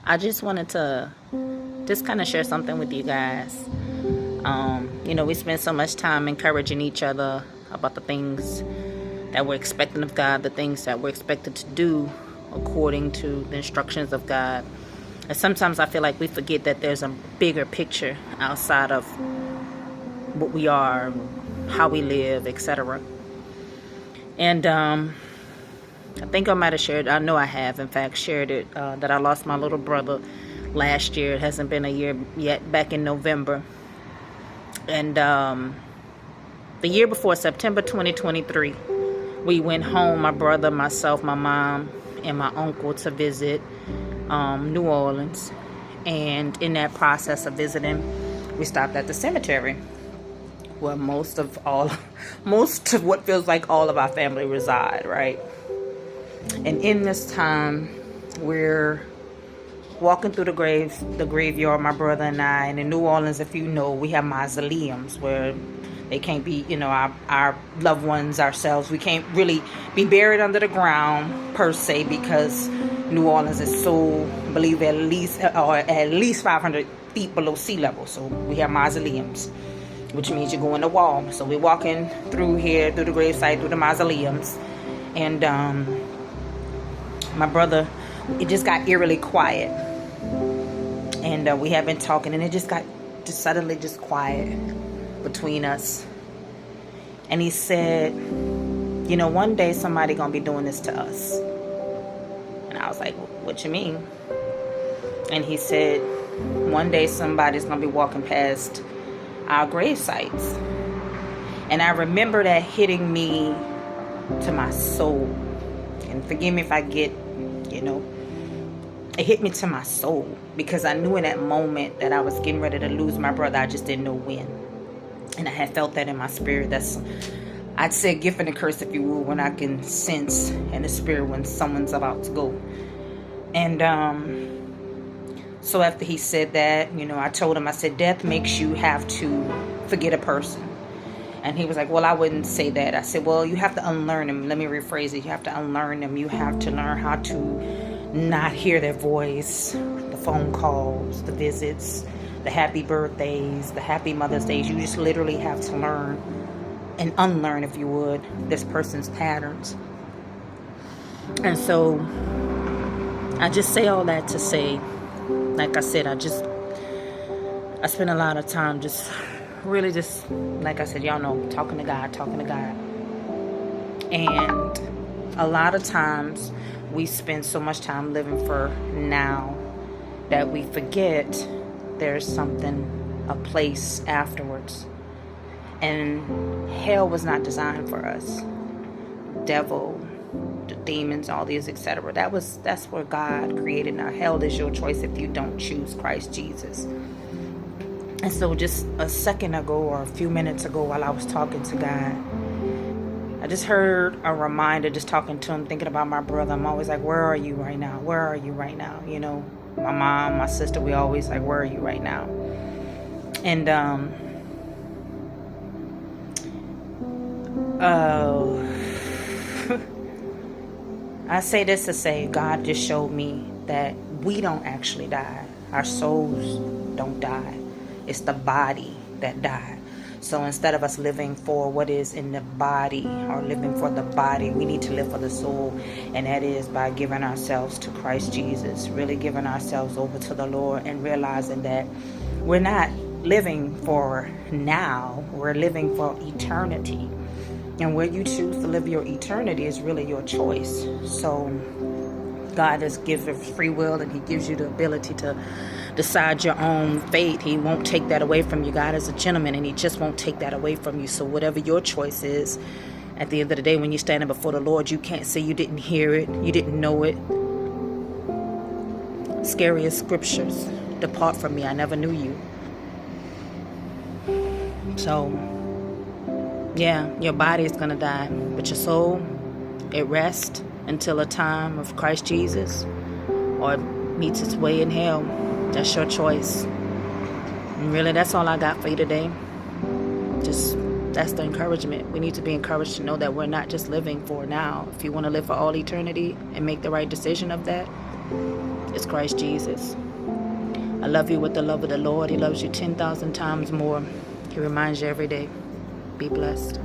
I just wanted to just kind of share something with you guys. We spend so much time encouraging each other about the things that we're expecting of God, the things that we're expected to do according to the instructions of God. And sometimes I feel like we forget that there's a bigger picture outside of what we are, how we live, etc. And I think I might have shared, I know I have, in fact, shared it, that I lost my little brother last year. It hasn't been a year yet, back in November. And the year before, September 2023, we went home, my brother, myself, my mom, and my uncle, to visit New Orleans. And in that process of visiting, we stopped at the cemetery where most of what feels like all of our family reside, right? And in this time, we're walking through the graveyard, my brother and I. And in New Orleans, if you know, we have mausoleums where they can't be, our loved ones, ourselves. We can't really be buried under the ground per se, because New Orleans is so, believe at least 500 feet below sea level. So we have mausoleums, which means you go in the wall. So we're walking through here, through the gravesite, through the mausoleums, and my brother, it just got eerily quiet, and we have been talking, and it just got suddenly quiet between us. And he said, one day somebody gonna be doing this to us. And I was like, what you mean? And he said, one day somebody's gonna be walking past our grave sites. And I remember that hitting me to my soul. And forgive me if I get, it hit me to my soul, because I knew in that moment that I was getting ready to lose my brother. I just didn't know when. And I had felt that in my spirit. That's, I'd say, a gift and a curse, if you will, when I can sense in the spirit when someone's about to go. And so after he said that, I told him, I said, death makes you have to forget a person. And he was like, well, I wouldn't say that. I said, well, you have to unlearn them. Let me rephrase it. You have to unlearn them. You have to learn how to not hear their voice, the phone calls, the visits, the happy birthdays, the happy Mother's Days. You just literally have to learn and unlearn, if you would, this person's patterns. And so I just say all that to say, like I said, I spend a lot of time really like I said, y'all know, talking to God. And a lot of times we spend so much time living for now that we forget there's something, a place afterwards. And hell was not designed for us. Devil, the demons, all these, etc. That's where God created. Now hell is your choice if you don't choose Christ Jesus. And so just a second ago, or a few minutes ago, while I was talking to God, I just heard a reminder, just talking to him, thinking about my brother. I'm always like, where are you right now? Where are you right now? My mom, my sister, we always like, where are you right now? And I say this to say, God just showed me that we don't actually die. Our souls don't die. It's the body that died. So instead of us living for what is in the body, or living for the body, we need to live for the soul. And that is by giving ourselves to Christ Jesus, really giving ourselves over to the Lord, and realizing that we're not living for now, we're living for eternity. And where you choose to live your eternity is really your choice. So God has given free will, and he gives you the ability to decide your own fate. He won't take that away from you. God is a gentleman, and he just won't take that away from you. So whatever your choice is, at the end of the day, when you're standing before the Lord, you can't say you didn't hear it, you didn't know it. Scariest scriptures: depart from me, I never knew you. So yeah, your body is gonna die, but your soul, it rests until a time of Christ Jesus, or it meets its way in hell. That's your choice. And really, that's all I got for you today. Just, that's the encouragement. We need to be encouraged to know that we're not just living for now. If you want to live for all eternity and make the right decision of that, is Christ Jesus. I love you with the love of the Lord. He loves you 10,000 times more. He reminds you every day. Be blessed.